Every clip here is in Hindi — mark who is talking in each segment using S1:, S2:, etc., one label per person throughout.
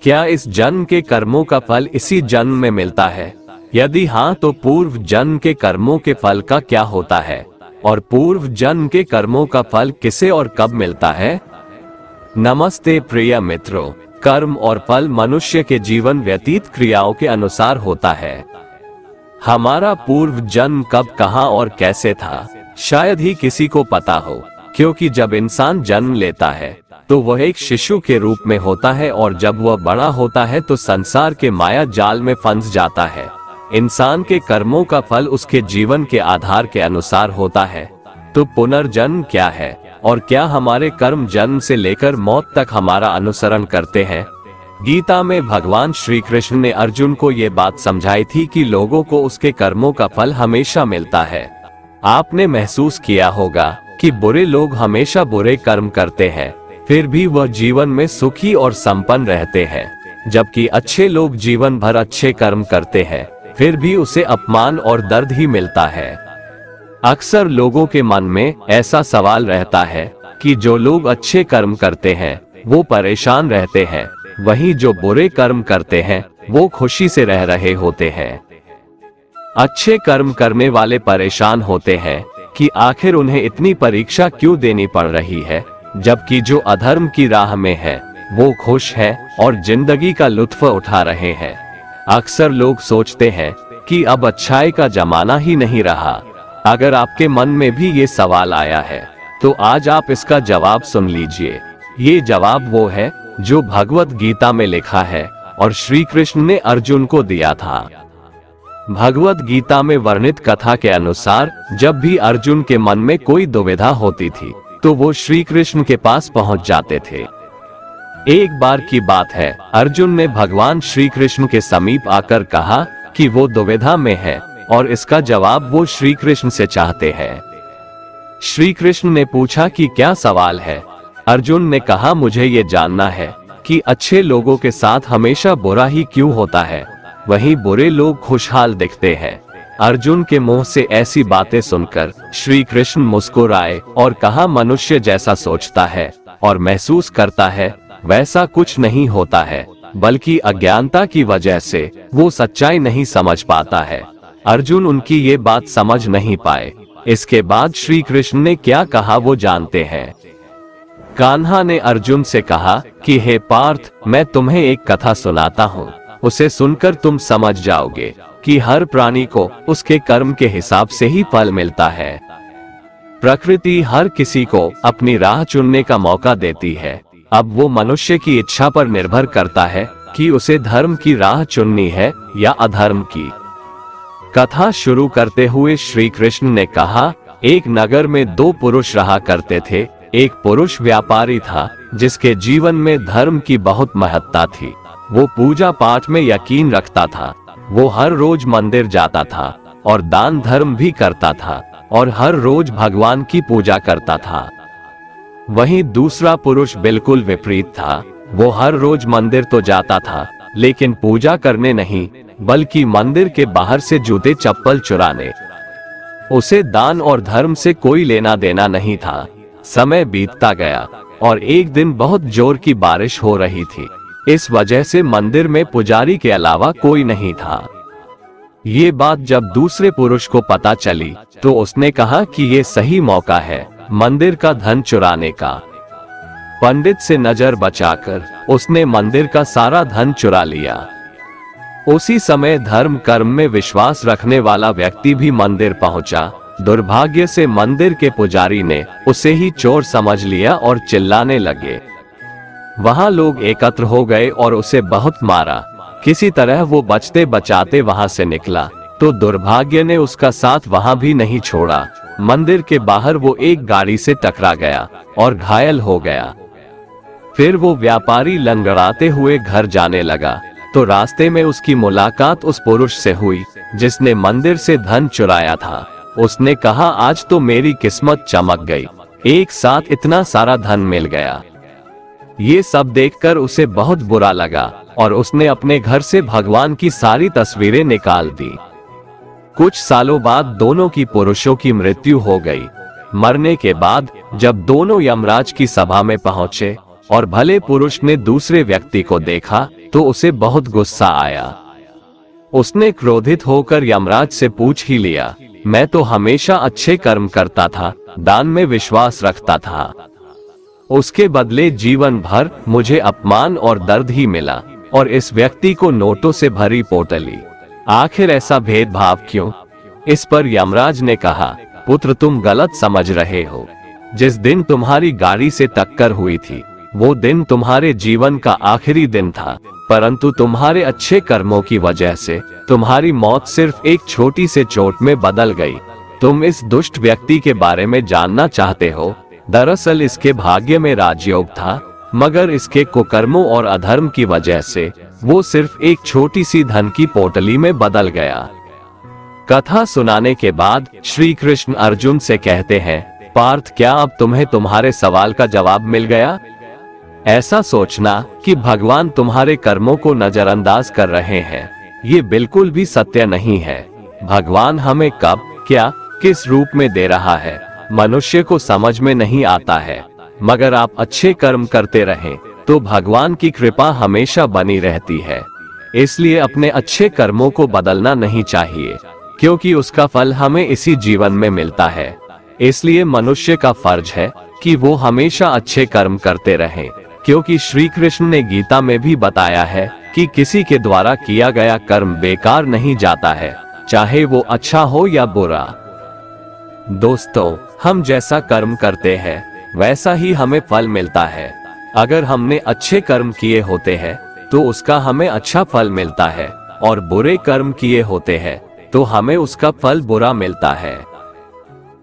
S1: क्या इस जन्म के कर्मों का फल इसी जन्म में मिलता है? यदि हाँ, तो पूर्व जन्म के कर्मों के फल का क्या होता है और पूर्व जन्म के कर्मों का फल किसे और कब मिलता है? नमस्ते प्रिय मित्रों, कर्म और फल मनुष्य के जीवन व्यतीत क्रियाओं के अनुसार होता है। हमारा पूर्व जन्म कब, कहां और कैसे था, शायद ही किसी को पता हो, क्योंकि जब इंसान जन्म लेता है तो वह एक शिशु के रूप में होता है और जब वह बड़ा होता है तो संसार के माया जाल में फंस जाता है। इंसान के कर्मों का फल उसके जीवन के आधार के अनुसार होता है। तो पुनर्जन्म क्या है और क्या हमारे कर्म जन्म से लेकर मौत तक हमारा अनुसरण करते हैं? गीता में भगवान श्री कृष्ण ने अर्जुन को ये बात समझाई थी कि लोगों को उसके कर्मों का फल हमेशा मिलता है। आपने महसूस किया होगा कि बुरे लोग हमेशा बुरे कर्म करते हैं, फिर भी वह जीवन में सुखी और संपन्न रहते हैं, जबकि अच्छे लोग जीवन भर अच्छे कर्म करते हैं, फिर भी उसे अपमान और दर्द ही मिलता है। अक्सर लोगों के मन में ऐसा सवाल रहता है कि जो लोग अच्छे कर्म करते हैं वो परेशान रहते हैं, वहीं जो बुरे कर्म करते हैं वो खुशी से रह रहे होते हैं। अच्छे कर्म करने वाले परेशान होते हैं कि आखिर उन्हें इतनी परीक्षा क्यों देनी पड़ रही है, जबकि जो अधर्म की राह में है वो खुश है और जिंदगी का लुत्फ उठा रहे हैं। अक्सर लोग सोचते हैं कि अब अच्छाई का जमाना ही नहीं रहा। अगर आपके मन में भी ये सवाल आया है तो आज आप इसका जवाब सुन लीजिए। ये जवाब वो है जो भगवत गीता में लिखा है और श्री कृष्ण ने अर्जुन को दिया था। भगवत गीता में वर्णित कथा के अनुसार जब भी अर्जुन के मन में कोई दुविधा होती थी तो वो श्री कृष्ण के पास पहुंच जाते थे। एक बार की बात है, अर्जुन ने भगवान श्री कृष्ण के समीप आकर कहा कि वो दुविधा में है और इसका जवाब वो श्री कृष्ण से चाहते हैं। श्री कृष्ण ने पूछा कि क्या सवाल है? अर्जुन ने कहा, मुझे ये जानना है कि अच्छे लोगों के साथ हमेशा बुरा ही क्यों होता है, वहीं बुरे लोग खुशहाल दिखते हैं। अर्जुन के मुंह से ऐसी बातें सुनकर श्री कृष्ण मुस्कुराए और कहा, मनुष्य जैसा सोचता है और महसूस करता है वैसा कुछ नहीं होता है, बल्कि अज्ञानता की वजह से वो सच्चाई नहीं समझ पाता है। अर्जुन उनकी ये बात समझ नहीं पाए। इसके बाद श्री कृष्ण ने क्या कहा वो जानते हैं। कान्हा ने अर्जुन से कहा कि हे पार्थ, मैं तुम्हें एक कथा सुनाता हूँ, उसे सुनकर तुम समझ जाओगे कि हर प्राणी को उसके कर्म के हिसाब से ही फल मिलता है। प्रकृति हर किसी को अपनी राह चुनने का मौका देती है। अब वो मनुष्य की इच्छा पर निर्भर करता है कि उसे धर्म की राह चुननी है या अधर्म की। कथा शुरू करते हुए श्री कृष्ण ने कहा, एक नगर में दो पुरुष रहा करते थे। एक पुरुष व्यापारी था जिसके जीवन में धर्म की बहुत महत्ता थी। वो पूजा पाठ में यकीन रखता था। वो हर रोज मंदिर जाता था और दान धर्म भी करता था और हर रोज भगवान की पूजा करता था। वहीं दूसरा पुरुष बिल्कुल विपरीत था। वो हर रोज मंदिर तो जाता था लेकिन पूजा करने नहीं, बल्कि मंदिर के बाहर से जूते चप्पल चुराने। उसे दान और धर्म से कोई लेना देना नहीं था। समय बीतता गया और एक दिन बहुत जोर की बारिश हो रही थी। इस वजह से मंदिर में पुजारी के अलावा कोई नहीं था। ये बात जब दूसरे पुरुष को पता चली तो उसने कहा कि ये सही मौका है मंदिर का धन चुराने का। पंडित से नजर बचाकर उसने मंदिर का सारा धन चुरा लिया। उसी समय धर्म कर्म में विश्वास रखने वाला व्यक्ति भी मंदिर पहुंचा। दुर्भाग्य से मंदिर के पुजारी ने उसे ही चोर समझ लिया और चिल्लाने लगे। वहां लोग एकत्र हो गए और उसे बहुत मारा। किसी तरह वो बचते बचाते वहां से निकला तो दुर्भाग्य ने उसका साथ वहां भी नहीं छोड़ा। मंदिर के बाहर वो एक गाड़ी से टकरा गया और घायल हो गया। फिर वो व्यापारी लंगड़ाते हुए घर जाने लगा तो रास्ते में उसकी मुलाकात उस पुरुष से हुई जिसने मंदिर से धन चुराया था। उसने कहा, आज तो मेरी किस्मत चमक गई, एक साथ इतना सारा धन मिल गया। ये सब देखकर उसे बहुत बुरा लगा और उसने अपने घर से भगवान की सारी तस्वीरें निकाल दी। कुछ सालों बाद दोनों की पुरुषों की मृत्यु हो गई। मरने के बाद जब दोनों यमराज की सभा में पहुंचे और भले पुरुष ने दूसरे व्यक्ति को देखा तो उसे बहुत गुस्सा आया। उसने क्रोधित होकर यमराज से पूछ ही लिया, मैं तो हमेशा अच्छे कर्म करता था, दान में विश्वास रखता था, उसके बदले जीवन भर मुझे अपमान और दर्द ही मिला, और इस व्यक्ति को नोटों से भरी पोटली, आखिर ऐसा भेदभाव क्यों? इस पर यमराज ने कहा, पुत्र तुम गलत समझ रहे हो। जिस दिन तुम्हारी गाड़ी से टक्कर हुई थी वो दिन तुम्हारे जीवन का आखिरी दिन था, परंतु तुम्हारे अच्छे कर्मों की वजह से तुम्हारी मौत सिर्फ एक छोटी से चोट में बदल गई। तुम इस दुष्ट व्यक्ति के बारे में जानना चाहते हो? दरअसल इसके भाग्य में राजयोग था, मगर इसके कुकर्मों और अधर्म की वजह से वो सिर्फ एक छोटी सी धन की पोटली में बदल गया। कथा सुनाने के बाद श्री कृष्ण अर्जुन से कहते हैं, पार्थ क्या अब तुम्हें तुम्हारे सवाल का जवाब मिल गया? ऐसा सोचना कि भगवान तुम्हारे कर्मों को नजरअंदाज कर रहे हैं, ये बिल्कुल भी सत्य नहीं है। भगवान हमें कब, क्या, किस रूप में दे रहा है मनुष्य को समझ में नहीं आता है, मगर आप अच्छे कर्म करते रहें तो भगवान की कृपा हमेशा बनी रहती है। इसलिए अपने अच्छे कर्मों को बदलना नहीं चाहिए, क्योंकि उसका फल हमें इसी जीवन में मिलता है। इसलिए मनुष्य का फर्ज है कि वो हमेशा अच्छे कर्म करते रहें, क्योंकि श्री कृष्ण ने गीता में भी बताया है कि किसी के द्वारा किया गया कर्म बेकार नहीं जाता है, चाहे वो अच्छा हो या बुरा। दोस्तों, हम जैसा कर्म करते हैं वैसा ही हमें फल मिलता है। अगर हमने अच्छे कर्म किए होते हैं तो उसका हमें अच्छा फल मिलता है, और बुरे कर्म किए होते हैं तो हमें उसका फल बुरा मिलता है।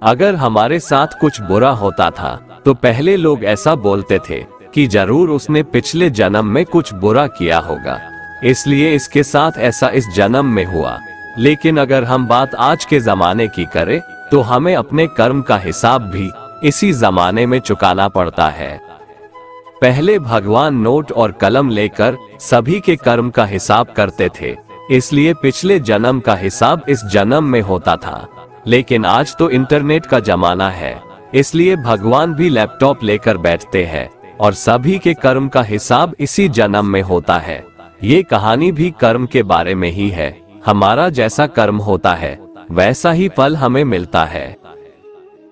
S1: अगर हमारे साथ कुछ बुरा होता था तो पहले लोग ऐसा बोलते थे कि जरूर उसने पिछले जन्म में कुछ बुरा किया होगा, इसलिए इसके साथ ऐसा इस जन्म में हुआ। लेकिन अगर हम बात आज के जमाने की करें तो हमें अपने कर्म का हिसाब भी इसी जमाने में चुकाना पड़ता है। पहले भगवान नोट और कलम लेकर सभी के कर्म का हिसाब करते थे, इसलिए पिछले जन्म का हिसाब इस जन्म में होता था। लेकिन आज तो इंटरनेट का जमाना है, इसलिए भगवान भी लैपटॉप लेकर बैठते हैं और सभी के कर्म का हिसाब इसी जन्म में होता है। ये कहानी भी कर्म के बारे में ही है। हमारा जैसा कर्म होता है वैसा ही फल हमें मिलता है।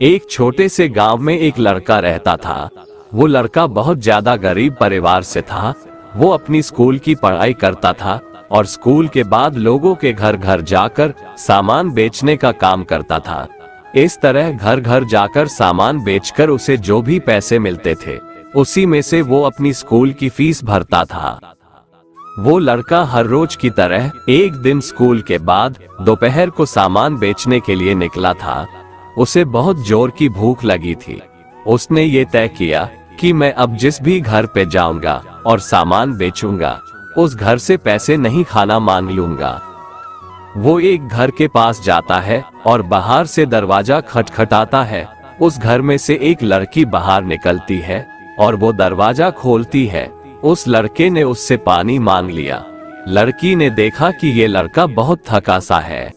S1: एक छोटे से गांव में एक लड़का रहता था। वो लड़का बहुत ज्यादा गरीब परिवार से था। वो अपनी स्कूल की पढ़ाई करता था और स्कूल के बाद लोगों के घर घर जाकर सामान बेचने का काम करता था। इस तरह घर घर जाकर सामान बेचकर उसे जो भी पैसे मिलते थे उसी में से वो अपनी स्कूल की फीस भरता था। वो लड़का हर रोज की तरह एक दिन स्कूल के बाद दोपहर को सामान बेचने के लिए निकला था। उसे बहुत जोर की भूख लगी थी। उसने ये तय किया कि मैं अब जिस भी घर पे जाऊंगा और सामान बेचूंगा उस घर से पैसे नहीं खाना मांग लूंगा। वो एक घर के पास जाता है और बाहर से दरवाजा खटखटाता है। उस घर में से एक लड़की बाहर निकलती है और वो दरवाजा खोलती है। उस लड़के ने उससे पानी मांग लिया। लड़की ने देखा कि ये लड़का बहुत थका सा है।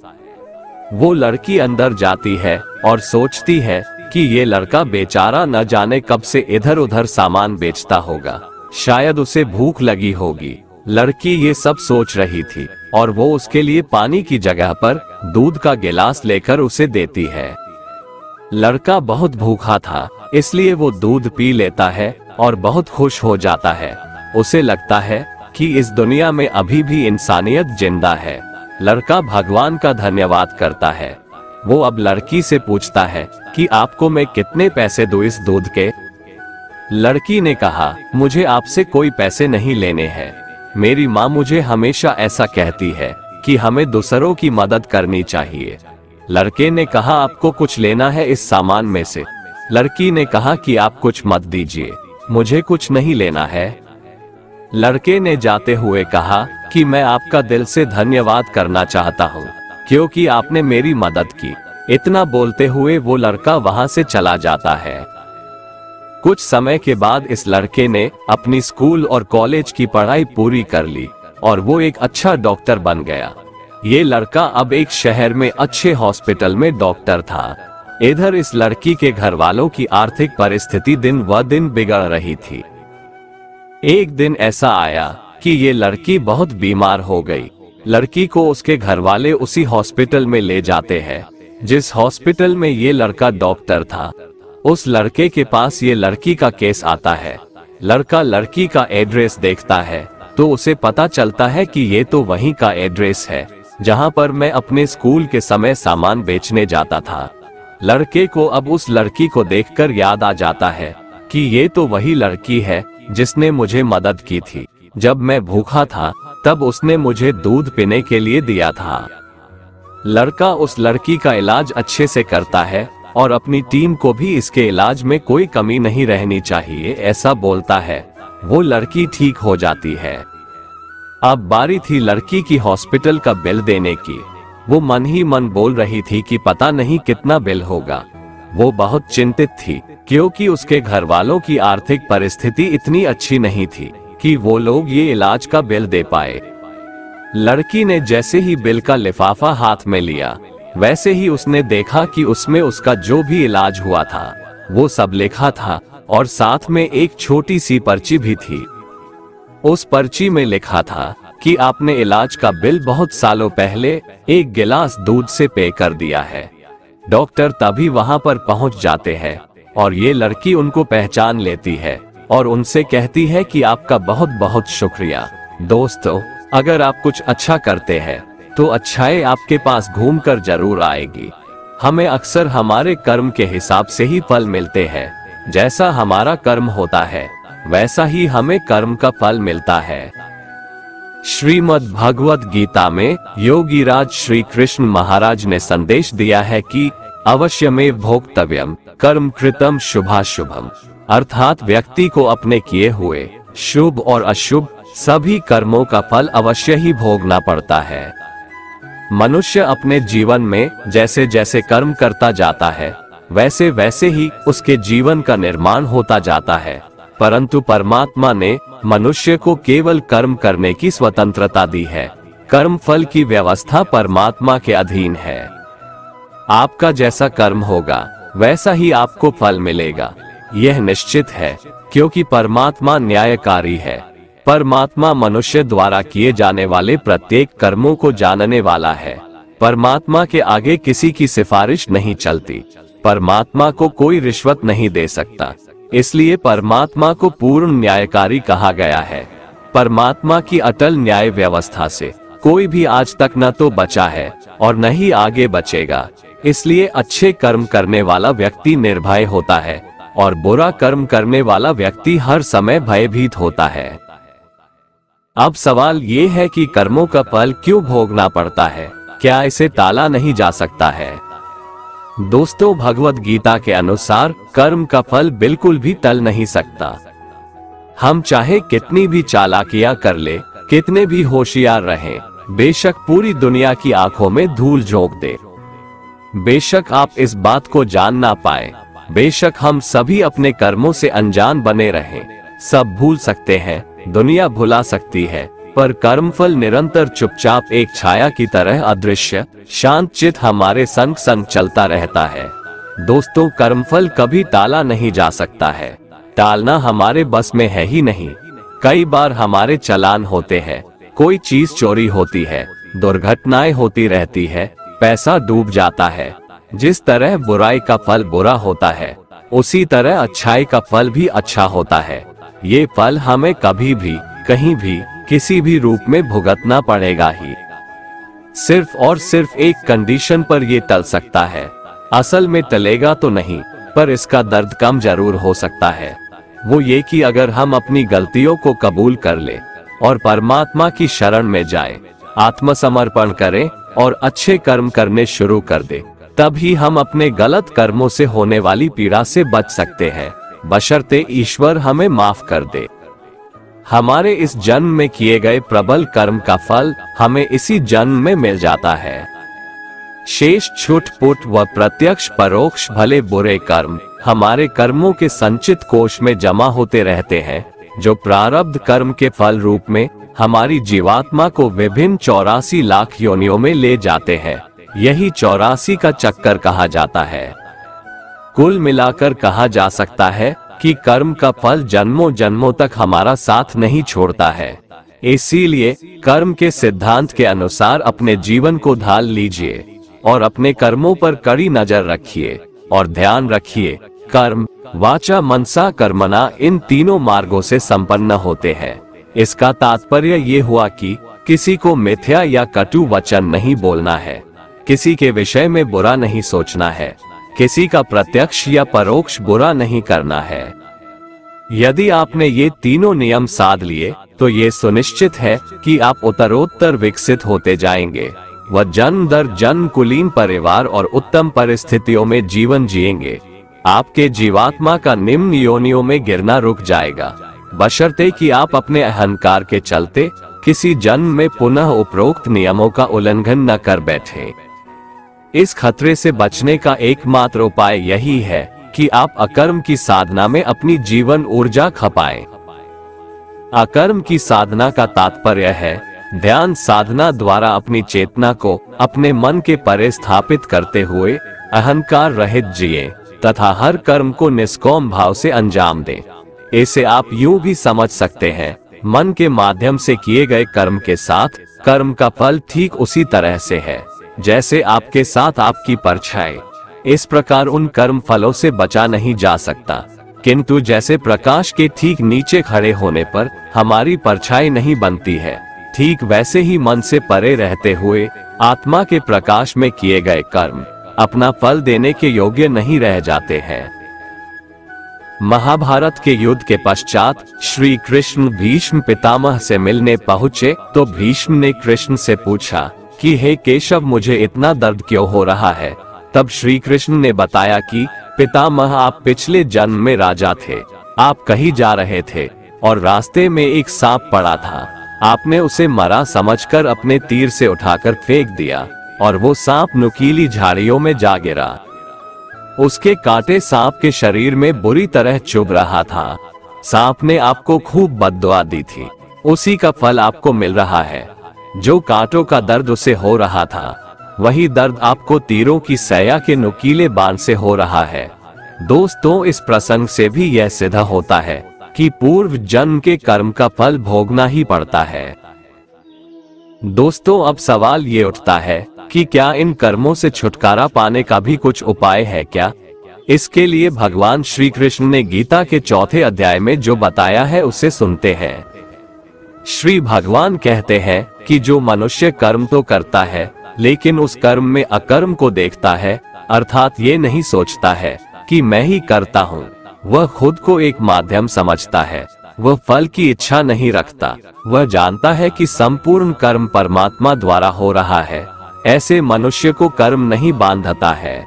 S1: वो लड़की अंदर जाती है और सोचती है कि ये लड़का बेचारा न जाने कब से इधर उधर सामान बेचता होगा, शायद उसे भूख लगी होगी। लड़की ये सब सोच रही थी और वो उसके लिए पानी की जगह पर दूध का गिलास लेकर उसे देती है। लड़का बहुत भूखा था, इसलिए वो दूध पी लेता है और बहुत खुश हो जाता है। उसे लगता है कि इस दुनिया में अभी भी इंसानियत जिंदा है। लड़का भगवान का धन्यवाद करता है। वो अब लड़की से पूछता है कि आपको मैं कितने पैसे दूं इस दूध के? लड़की ने कहा, मुझे आपसे कोई पैसे नहीं लेने हैं। मेरी माँ मुझे हमेशा ऐसा कहती है कि हमें दूसरों की मदद करनी चाहिए। लड़के ने कहा, आपको कुछ लेना है इस सामान में से? लड़की ने कहा कि आप कुछ मत दीजिए, मुझे कुछ नहीं लेना है। लड़के ने जाते हुए कहा कि मैं आपका दिल से धन्यवाद करना चाहता हूँ क्योंकि आपने मेरी मदद की। इतना बोलते हुए वो लड़का वहां से चला जाता है। कुछ समय के बाद इस लड़के ने अपनी स्कूल और कॉलेज की पढ़ाई पूरी कर ली और वो एक अच्छा डॉक्टर बन गया। ये लड़का अब एक शहर में अच्छे हॉस्पिटल में डॉक्टर था। इधर इस लड़की के घर वालों की आर्थिक परिस्थिति दिन व दिन बिगड़ रही थी। एक दिन ऐसा आया कि ये लड़की बहुत बीमार हो गई। लड़की को उसके घर वाले उसी हॉस्पिटल में ले जाते हैं जिस हॉस्पिटल में ये लड़का डॉक्टर था। उस लड़के के पास ये लड़की का केस आता है। लड़का लड़की का एड्रेस देखता है तो उसे पता चलता है कि ये तो वहीं का एड्रेस है जहां पर मैं अपने स्कूल के समय सामान बेचने जाता था। लड़के को अब उस लड़की को देखकर याद आ जाता है कि ये तो वही लड़की है जिसने मुझे मदद की थी। जब मैं भूखा था तब उसने मुझे दूध पीने के लिए दिया था। लड़का उस लड़की का इलाज अच्छे से करता है और अपनी टीम को भी इसके इलाज में कोई कमी नहीं रहनी चाहिए ऐसा बोलता है। वो लड़की ठीक हो जाती है। अब बारी थी लड़की की हॉस्पिटल का बिल देने की। वो मन ही मन बोल रही थी कि पता नहीं कितना बिल होगा। वो बहुत चिंतित थी क्योंकि उसके घर वालों की आर्थिक परिस्थिति इतनी अच्छी नहीं थी कि वो लोग ये इलाज का बिल दे पाए। लड़की ने जैसे ही बिल का लिफाफा हाथ में लिया वैसे ही उसने देखा कि उसमें उसका जो भी इलाज हुआ था वो सब लिखा था और साथ में एक छोटी सी पर्ची भी थी। उस पर्ची में लिखा था कि आपने इलाज का बिल बहुत सालों पहले एक गिलास दूध से पे कर दिया है। डॉक्टर तभी वहां पर पहुंच जाते हैं और ये लड़की उनको पहचान लेती है और उनसे कहती है कि आपका बहुत बहुत शुक्रिया। दोस्तों, अगर आप कुछ अच्छा करते हैं तो अच्छाई आपके पास घूमकर जरूर आएगी। हमें अक्सर हमारे कर्म के हिसाब से ही फल मिलते हैं। जैसा हमारा कर्म होता है वैसा ही हमें कर्म का फल मिलता है। श्रीमद् भगवद गीता में योगीराज श्री कृष्ण महाराज ने संदेश दिया है कि अवश्यमेव भोक्तव्यम कर्म कृतम शुभाशुभम, अर्थात व्यक्ति को अपने किए हुए शुभ और अशुभ सभी कर्मों का फल अवश्य ही भोगना पड़ता है। मनुष्य अपने जीवन में जैसे जैसे कर्म करता जाता है वैसे वैसे ही उसके जीवन का निर्माण होता जाता है, परंतु परमात्मा ने मनुष्य को केवल कर्म करने की स्वतंत्रता दी है। कर्म फल की व्यवस्था परमात्मा के अधीन है। आपका जैसा कर्म होगा वैसा ही आपको फल मिलेगा, यह निश्चित है, क्योंकि परमात्मा न्यायकारी है। परमात्मा मनुष्य द्वारा किए जाने वाले प्रत्येक कर्मों को जानने वाला है। परमात्मा के आगे किसी की सिफारिश नहीं चलती। परमात्मा को कोई रिश्वत नहीं दे सकता, इसलिए परमात्मा को पूर्ण न्यायकारी कहा गया है। परमात्मा की अटल न्याय व्यवस्था से कोई भी आज तक न तो बचा है और न ही आगे बचेगा। इसलिए अच्छे कर्म करने वाला व्यक्ति निर्भय होता है और बुरा कर्म करने वाला व्यक्ति हर समय भयभीत होता है। अब सवाल ये है कि कर्मों का फल क्यों भोगना पड़ता है? क्या इसे टाला नहीं जा सकता है? दोस्तों, भगवद गीता के अनुसार कर्म का फल बिल्कुल भी टल नहीं सकता। हम चाहे कितनी भी चालाकियां कर ले, कितने भी होशियार रहें, बेशक पूरी दुनिया की आंखों में धूल झोंक दे, बेशक आप इस बात को जान ना पाए, बेशक हम सभी अपने कर्मों से अनजान बने रहें, सब भूल सकते हैं, दुनिया भुला सकती है, पर कर्मफल निरंतर चुपचाप एक छाया की तरह अदृश्य शांत चित हमारे संग संग चलता रहता है। दोस्तों, कर्मफल कभी टाला नहीं जा सकता है। टालना हमारे बस में है ही नहीं। कई बार हमारे चालान होते हैं, कोई चीज चोरी होती है, दुर्घटनाएं होती रहती है, पैसा डूब जाता है। जिस तरह बुराई का फल बुरा होता है, उसी तरह अच्छाई का फल भी अच्छा होता है। ये फल हमें कभी भी, कहीं भी, किसी भी रूप में भुगतना पड़ेगा ही। सिर्फ और सिर्फ एक कंडीशन पर ये टल सकता है। असल में टलेगा तो नहीं, पर इसका दर्द कम जरूर हो सकता है। वो ये कि अगर हम अपनी गलतियों को कबूल कर ले और परमात्मा की शरण में जाए, आत्मसमर्पण करें और अच्छे कर्म करने शुरू कर दे, तभी हम अपने गलत कर्मों से होने वाली पीड़ा से बच सकते हैं, बशर्ते ईश्वर हमें माफ कर दे। हमारे इस जन्म में किए गए प्रबल कर्म का फल हमें इसी जन्म में मिल जाता है। शेष छुटपुट व प्रत्यक्ष परोक्ष भले बुरे कर्म हमारे कर्मों के संचित कोश में जमा होते रहते हैं, जो प्रारब्ध कर्म के फल रूप में हमारी जीवात्मा को विभिन्न 84 लाख योनियों में ले जाते हैं। यही 84 का चक्कर कहा जाता है। कुल मिलाकर कहा जा सकता है कि कर्म का फल जन्मों जन्मों तक हमारा साथ नहीं छोड़ता है। इसीलिए कर्म के सिद्धांत के अनुसार अपने जीवन को ढाल लीजिए और अपने कर्मों पर कड़ी नजर रखिए और ध्यान रखिए, कर्म, वाचा, मनसा, कर्मणा इन तीनों मार्गों से संपन्न होते हैं। इसका तात्पर्य ये हुआ कि किसी को मिथ्या या कटु वचन नहीं बोलना है, किसी के विषय में बुरा नहीं सोचना है, किसी का प्रत्यक्ष या परोक्ष बुरा नहीं करना है। यदि आपने ये तीनों नियम साध लिए तो ये सुनिश्चित है कि आप उत्तरोत्तर विकसित होते जाएंगे। वह जन्म दर जन्म कुलीन परिवार और उत्तम परिस्थितियों में जीवन जिएंगे। आपके जीवात्मा का निम्न योनियों में गिरना रुक जाएगा, बशर्ते कि आप अपने अहंकार के चलते किसी जन्म में पुनः उपरोक्त नियमों का उल्लंघन न कर बैठे। इस खतरे से बचने का एकमात्र उपाय यही है कि आप अकर्म की साधना में अपनी जीवन ऊर्जा खपाएं। अकर्म की साधना का तात्पर्य है ध्यान साधना द्वारा अपनी चेतना को अपने मन के परे स्थापित करते हुए अहंकार रहित जिए तथा हर कर्म को निष्काम भाव से अंजाम दें। इसे आप यूं भी समझ सकते हैं, मन के माध्यम से किए गए कर्म के साथ कर्म का फल ठीक उसी तरह से है जैसे आपके साथ आपकी परछाई। इस प्रकार उन कर्म फलों से बचा नहीं जा सकता, किंतु जैसे प्रकाश के ठीक नीचे खड़े होने पर हमारी परछाई नहीं बनती है, ठीक वैसे ही मन से परे रहते हुए आत्मा के प्रकाश में किए गए कर्म अपना फल देने के योग्य नहीं रह जाते हैं। महाभारत के युद्ध के पश्चात श्री कृष्ण भीष्म पितामह से मिलने पहुँचे तो भीष्म ने कृष्ण से पूछा कि हे केशव, मुझे इतना दर्द क्यों हो रहा है। तब श्री कृष्ण ने बताया कि पितामह, आप पिछले जन्म में राजा थे। आप कहीं जा रहे थे और रास्ते में एक सांप पड़ा था। आपने उसे मरा समझकर अपने तीर से उठाकर फेंक दिया और वो सांप नुकीली झाड़ियों में जा गिरा। उसके कांटे सांप के शरीर में बुरी तरह चुभ रहा था। सांप ने आपको खूब बद्दुआ दी थी, उसी का फल आपको मिल रहा है। जो कांटों का दर्द उसे हो रहा था, वही दर्द आपको तीरों की सैया के नुकीले बाण से हो रहा है। दोस्तों, इस प्रसंग से भी यह सिद्ध होता है कि पूर्व जन्म के कर्म का फल भोगना ही पड़ता है। दोस्तों, अब सवाल ये उठता है कि क्या इन कर्मों से छुटकारा पाने का भी कुछ उपाय है क्या? इसके लिए भगवान श्री कृष्ण ने गीता के 4 अध्याय में जो बताया है उसे सुनते हैं। श्री भगवान कहते हैं कि जो मनुष्य कर्म तो करता है लेकिन उस कर्म में अकर्म को देखता है, अर्थात ये नहीं सोचता है कि मैं ही करता हूँ, वह खुद को एक माध्यम समझता है, वह फल की इच्छा नहीं रखता, वह जानता है कि संपूर्ण कर्म परमात्मा द्वारा हो रहा है, ऐसे मनुष्य को कर्म नहीं बांधता है।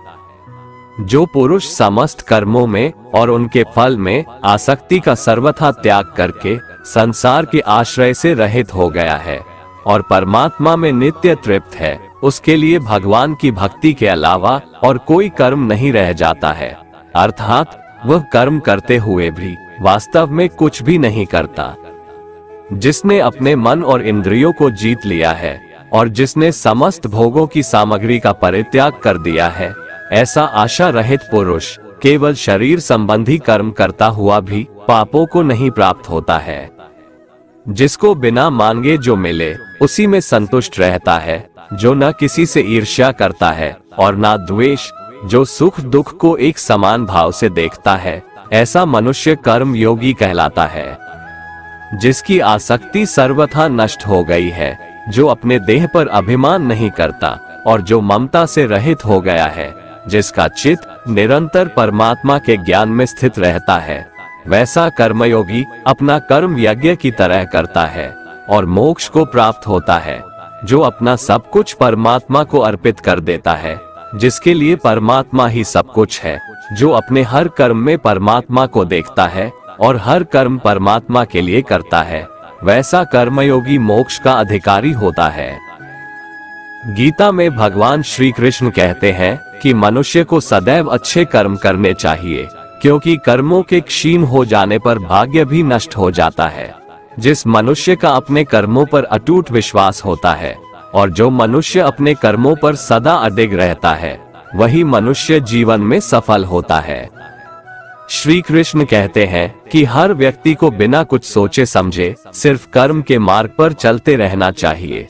S1: जो पुरुष समस्त कर्मों में और उनके फल में आसक्ति का सर्वथा त्याग करके संसार के आश्रय से रहित हो गया है और परमात्मा में नित्य तृप्त है, उसके लिए भगवान की भक्ति के अलावा और कोई कर्म नहीं रह जाता है। अर्थात वह कर्म करते हुए भी वास्तव में कुछ भी नहीं करता। जिसने अपने मन और इंद्रियों को जीत लिया है और जिसने समस्त भोगों की सामग्री का परित्याग कर दिया है, ऐसा आशा रहित पुरुष केवल शरीर संबंधी कर्म करता हुआ भी पापों को नहीं प्राप्त होता है। जिसको बिना मांगे जो मिले उसी में संतुष्ट रहता है, जो न किसी से ईर्ष्या करता है और न द्वेष, जो सुख दुख को एक समान भाव से देखता है, ऐसा मनुष्य कर्म योगी कहलाता है। जिसकी आसक्ति सर्वथा नष्ट हो गई है, जो अपने देह पर अभिमान नहीं करता और जो ममता से रहित हो गया है, जिसका चित्त निरंतर परमात्मा के ज्ञान में स्थित रहता है, वैसा कर्मयोगी अपना कर्म यज्ञ की तरह करता है और मोक्ष को प्राप्त होता है। जो अपना सब कुछ परमात्मा को अर्पित कर देता है, जिसके लिए परमात्मा ही सब कुछ है, जो अपने हर कर्म में परमात्मा को देखता है और हर कर्म परमात्मा के लिए करता है, वैसा कर्मयोगी मोक्ष का अधिकारी होता है। गीता में भगवान श्री कृष्ण कहते हैं कि मनुष्य को सदैव अच्छे कर्म करने चाहिए, क्योंकि कर्मों के क्षीण हो जाने पर भाग्य भी नष्ट हो जाता है। जिस मनुष्य का अपने कर्मों पर अटूट विश्वास होता है और जो मनुष्य अपने कर्मों पर सदा अडिग रहता है, वही मनुष्य जीवन में सफल होता है। श्री कृष्ण कहते हैं कि हर व्यक्ति को बिना कुछ सोचे समझे सिर्फ कर्म के मार्ग पर चलते रहना चाहिए।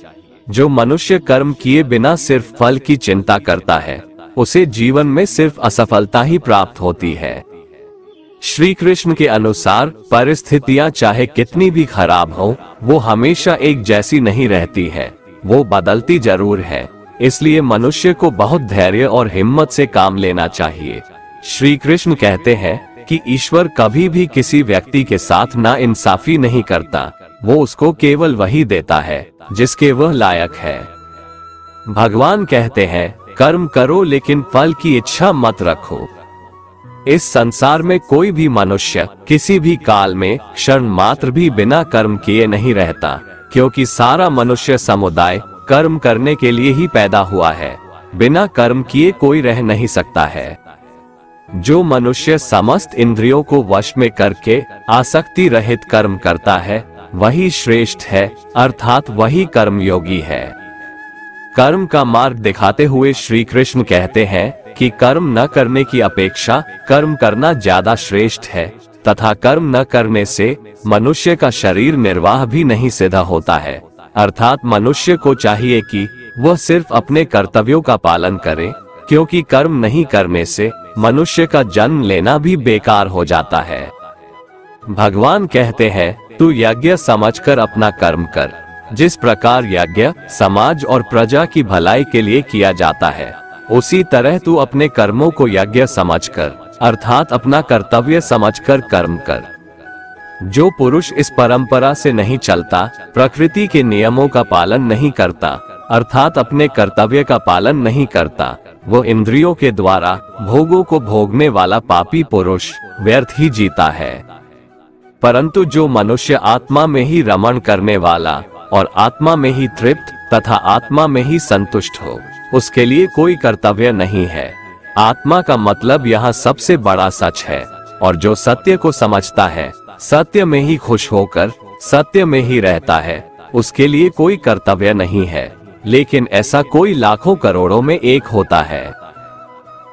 S1: जो मनुष्य कर्म किए बिना सिर्फ फल की चिंता करता है, उसे जीवन में सिर्फ असफलता ही प्राप्त होती है। श्री कृष्ण के अनुसार परिस्थितियां चाहे कितनी भी खराब हो, वो हमेशा एक जैसी नहीं रहती है, वो बदलती जरूर है। इसलिए मनुष्य को बहुत धैर्य और हिम्मत से काम लेना चाहिए। श्री कृष्ण कहते हैं कि ईश्वर कभी भी किसी व्यक्ति के साथ नाइंसाफी नहीं करता, वो उसको केवल वही देता है जिसके वह लायक है। भगवान कहते हैं, कर्म करो लेकिन फल की इच्छा मत रखो। इस संसार में कोई भी मनुष्य किसी भी काल में क्षण मात्र भी बिना कर्म किए नहीं रहता, क्योंकि सारा मनुष्य समुदाय कर्म करने के लिए ही पैदा हुआ है। बिना कर्म किए कोई रह नहीं सकता है। जो मनुष्य समस्त इंद्रियों को वश में करके आसक्ति रहित कर्म करता है, वही श्रेष्ठ है, अर्थात वही कर्मयोगी है। कर्म का मार्ग दिखाते हुए श्री कृष्ण कहते हैं कि कर्म न करने की अपेक्षा कर्म करना ज्यादा श्रेष्ठ है, तथा कर्म न करने से मनुष्य का शरीर निर्वाह भी नहीं सिद्ध होता है। अर्थात मनुष्य को चाहिए कि वह सिर्फ अपने कर्तव्यों का पालन करे, क्योंकि कर्म नहीं करने से मनुष्य का जन्म लेना भी बेकार हो जाता है। भगवान कहते हैं, तू यज्ञ समझकर अपना कर्म कर। जिस प्रकार यज्ञ समाज और प्रजा की भलाई के लिए किया जाता है, उसी तरह तू अपने कर्मों को यज्ञ समझकर, अर्थात अपना कर्तव्य समझकर कर्म कर। जो पुरुष इस परंपरा से नहीं चलता, प्रकृति के नियमों का पालन नहीं करता, अर्थात अपने कर्तव्य का पालन नहीं करता, वो इंद्रियों के द्वारा भोगों को भोगने वाला पापी पुरुष व्यर्थ ही जीता है। परंतु जो मनुष्य आत्मा में ही रमण करने वाला और आत्मा में ही तृप्त तथा आत्मा में ही संतुष्ट हो, उसके लिए कोई कर्तव्य नहीं है। आत्मा का मतलब यहाँ सबसे बड़ा सच है, और जो सत्य को समझता है, सत्य में ही खुश होकर सत्य में ही रहता है, उसके लिए कोई कर्तव्य नहीं है। लेकिन ऐसा कोई लाखों करोड़ों में एक होता है।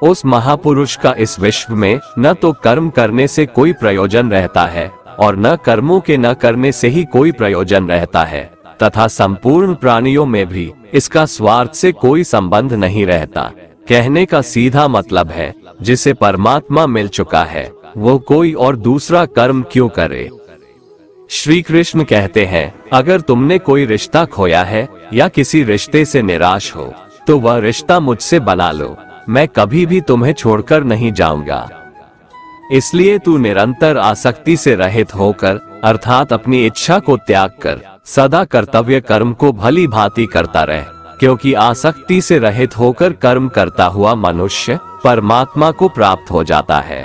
S1: उस महापुरुष का इस विश्व में न तो कर्म करने से कोई प्रयोजन रहता है, और न कर्मों के न करने से ही कोई प्रयोजन रहता है, तथा संपूर्ण प्राणियों में भी इसका स्वार्थ से कोई संबंध नहीं रहता। कहने का सीधा मतलब है, जिसे परमात्मा मिल चुका है, वो कोई और दूसरा कर्म क्यों करे। श्री कृष्ण कहते हैं, अगर तुमने कोई रिश्ता खोया है या किसी रिश्ते से निराश हो, तो वह रिश्ता मुझसे बना लो, मैं कभी भी तुम्हें छोड़कर नहीं जाऊंगा। इसलिए तू निरंतर आसक्ति से रहित होकर, अर्थात अपनी इच्छा को त्याग कर, सदा कर्तव्य कर्म को भली भांति करता रहे, क्योंकि आसक्ति से रहित होकर कर्म करता हुआ मनुष्य परमात्मा को प्राप्त हो जाता है।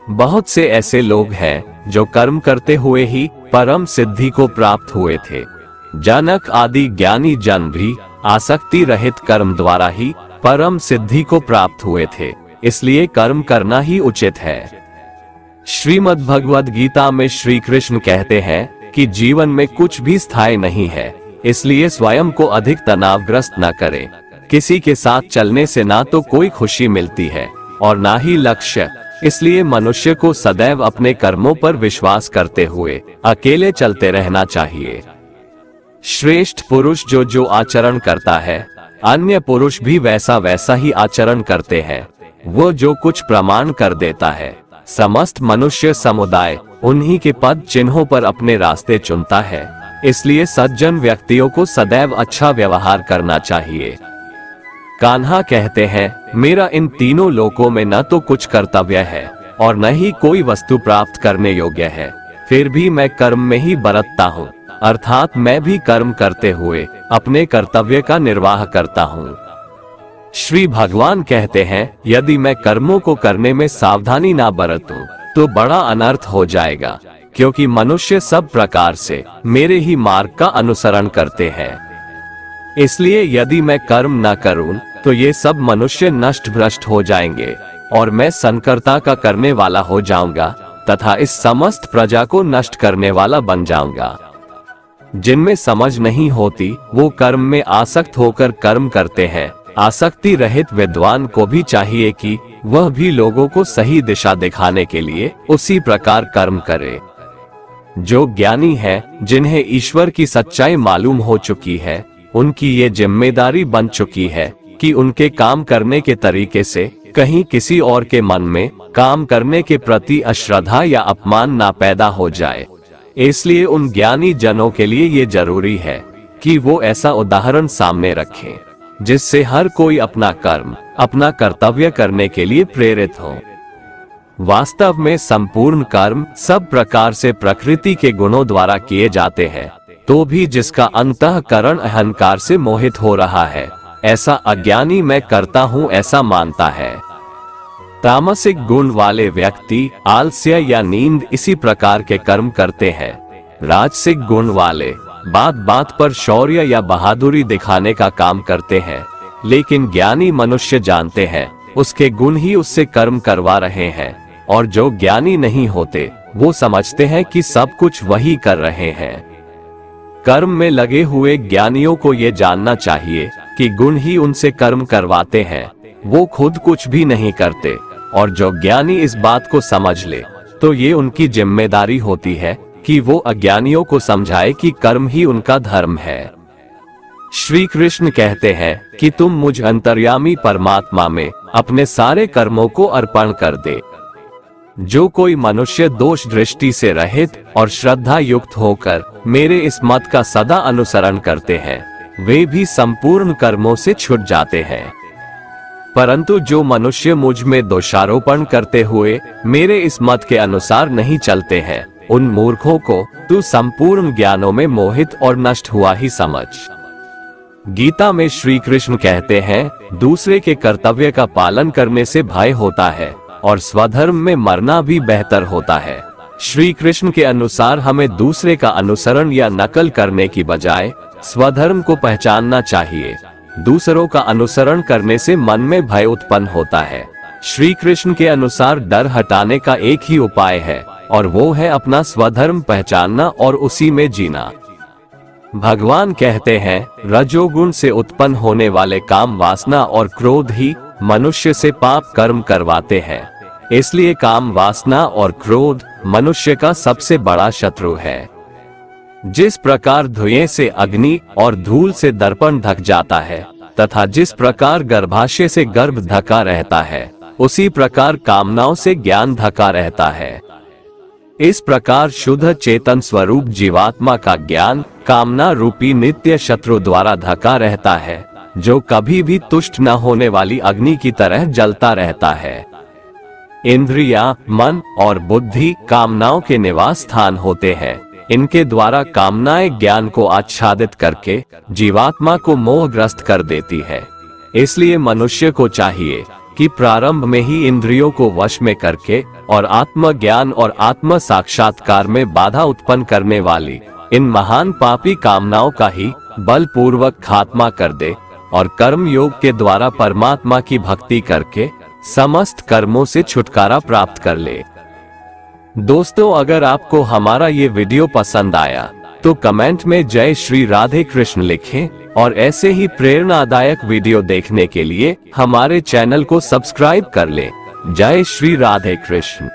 S1: बहुत से ऐसे लोग हैं जो कर्म करते हुए ही परम सिद्धि को प्राप्त हुए थे। जनक आदि ज्ञानी जन भी आसक्ति रहित कर्म द्वारा ही परम सिद्धि को प्राप्त हुए थे। इसलिए कर्म करना ही उचित है। श्रीमद् भगवद गीता में श्री कृष्ण कहते हैं कि जीवन में कुछ भी स्थायी नहीं है, इसलिए स्वयं को अधिक तनावग्रस्त न करें। किसी के साथ चलने से ना तो कोई खुशी मिलती है और ना ही लक्ष्य। इसलिए मनुष्य को सदैव अपने कर्मों पर विश्वास करते हुए अकेले चलते रहना चाहिए। श्रेष्ठ पुरुष जो जो आचरण करता है, अन्य पुरुष भी वैसा वैसा ही आचरण करते हैं। वो जो कुछ प्रमाण कर देता है, समस्त मनुष्य समुदाय उन्हीं के पद चिन्हों पर अपने रास्ते चुनता है। इसलिए सज्जन व्यक्तियों को सदैव अच्छा व्यवहार करना चाहिए। कान्हा कहते हैं, मेरा इन तीनों लोकों में न तो कुछ कर्तव्य है और न ही कोई वस्तु प्राप्त करने योग्य है, फिर भी मैं कर्म में ही बरतता हूँ, अर्थात मैं भी कर्म करते हुए अपने कर्तव्य का निर्वाह करता हूँ। श्री भगवान कहते हैं, यदि मैं कर्मों को करने में सावधानी ना बरतूं, तो बड़ा अनर्थ हो जाएगा, क्योंकि मनुष्य सब प्रकार से मेरे ही मार्ग का अनुसरण करते हैं। इसलिए यदि मैं कर्म न करूं, तो ये सब मनुष्य नष्ट भ्रष्ट हो जाएंगे और मैं संकर्ता का करने वाला हो जाऊंगा तथा इस समस्त प्रजा को नष्ट करने वाला बन जाऊंगा। जिनमें समझ नहीं होती, वो कर्म में आसक्त होकर कर्म करते हैं। आसक्ति रहित विद्वान को भी चाहिए कि वह भी लोगों को सही दिशा दिखाने के लिए उसी प्रकार कर्म करे। जो ज्ञानी है, जिन्हें ईश्वर की सच्चाई मालूम हो चुकी है, उनकी ये जिम्मेदारी बन चुकी है कि उनके काम करने के तरीके से कहीं किसी और के मन में काम करने के प्रति अश्रद्धा या अपमान ना पैदा हो जाए। इसलिए उन ज्ञानी जनों के लिए ये जरूरी है कि वो ऐसा उदाहरण सामने रखें जिससे हर कोई अपना कर्म, अपना कर्तव्य करने के लिए प्रेरित हो। वास्तव में संपूर्ण कर्म सब प्रकार से प्रकृति के गुणों द्वारा किए जाते हैं, तो भी जिसका अंतःकरण अहंकार से मोहित हो रहा है, ऐसा अज्ञानी मैं करता हूँ ऐसा मानता है। तामसिक गुण वाले व्यक्ति आलस्य या नींद इसी प्रकार के कर्म करते हैं। राजसिक गुण वाले बात बात पर शौर्य या बहादुरी दिखाने का काम करते हैं, लेकिन ज्ञानी मनुष्य जानते हैं उसके गुण ही उससे कर्म करवा रहे हैं, और जो ज्ञानी नहीं होते वो समझते हैं कि सब कुछ वही कर रहे हैं। कर्म में लगे हुए ज्ञानियों को ये जानना चाहिए कि गुण ही उनसे कर्म करवाते हैं, वो खुद कुछ भी नहीं करते। और जो ज्ञानी इस बात को समझ ले तो ये उनकी जिम्मेदारी होती है कि वो अज्ञानियों को समझाए कि कर्म ही उनका धर्म है। श्री कृष्ण कहते हैं कि तुम मुझ अंतर्यामी परमात्मा में अपने सारे कर्मों को अर्पण कर दे। जो कोई मनुष्य दोष दृष्टि से रहित और श्रद्धा युक्त होकर मेरे इस मत का सदा अनुसरण करते हैं, वे भी संपूर्ण कर्मों से छूट जाते हैं। परंतु जो मनुष्य मुझ में दोषारोपण करते हुए मेरे इस मत के अनुसार नहीं चलते हैं, उन मूर्खों को तू संपूर्ण ज्ञानों में मोहित और नष्ट हुआ ही समझ। गीता में श्री कृष्ण कहते हैं, दूसरे के कर्तव्य का पालन करने से भय होता है और स्वधर्म में मरना भी बेहतर होता है। श्री कृष्ण के अनुसार हमें दूसरे का अनुसरण या नकल करने की बजाय स्वधर्म को पहचानना चाहिए। दूसरों का अनुसरण करने से मन में भय उत्पन्न होता है। श्री कृष्ण के अनुसार डर हटाने का एक ही उपाय है, और वो है अपना स्वधर्म पहचानना और उसी में जीना। भगवान कहते हैं, रजोगुण से उत्पन्न होने वाले काम वासना और क्रोध ही मनुष्य से पाप कर्म करवाते हैं। इसलिए काम वासना और क्रोध मनुष्य का सबसे बड़ा शत्रु है। जिस प्रकार धुएं से अग्नि और धूल से दर्पण ढक जाता है तथा जिस प्रकार गर्भाशय से गर्भ ढका रहता है, उसी प्रकार कामनाओं से ज्ञान ढका रहता है। इस प्रकार शुद्ध चेतन स्वरूप जीवात्मा का ज्ञान कामना रूपी नित्य शत्रु द्वारा ढका रहता है, जो कभी भी तुष्ट न होने वाली अग्नि की तरह जलता रहता है। इंद्रियां, मन और बुद्धि कामनाओं के निवास स्थान होते हैं। इनके द्वारा कामनाएं ज्ञान को आच्छादित करके जीवात्मा को मोहग्रस्त कर देती है। इसलिए मनुष्य को चाहिए कि प्रारंभ में ही इंद्रियों को वश में करके और आत्मज्ञान और आत्म साक्षात्कार में बाधा उत्पन्न करने वाली इन महान पापी कामनाओं का ही बलपूर्वक खात्मा कर दे और कर्म योग के द्वारा परमात्मा की भक्ति करके समस्त कर्मों से छुटकारा प्राप्त कर ले। दोस्तों, अगर आपको हमारा ये वीडियो पसंद आया तो कमेंट में जय श्री राधे कृष्ण लिखें, और ऐसे ही प्रेरणादायक वीडियो देखने के लिए हमारे चैनल को सब्सक्राइब कर लें। जय श्री राधे कृष्ण।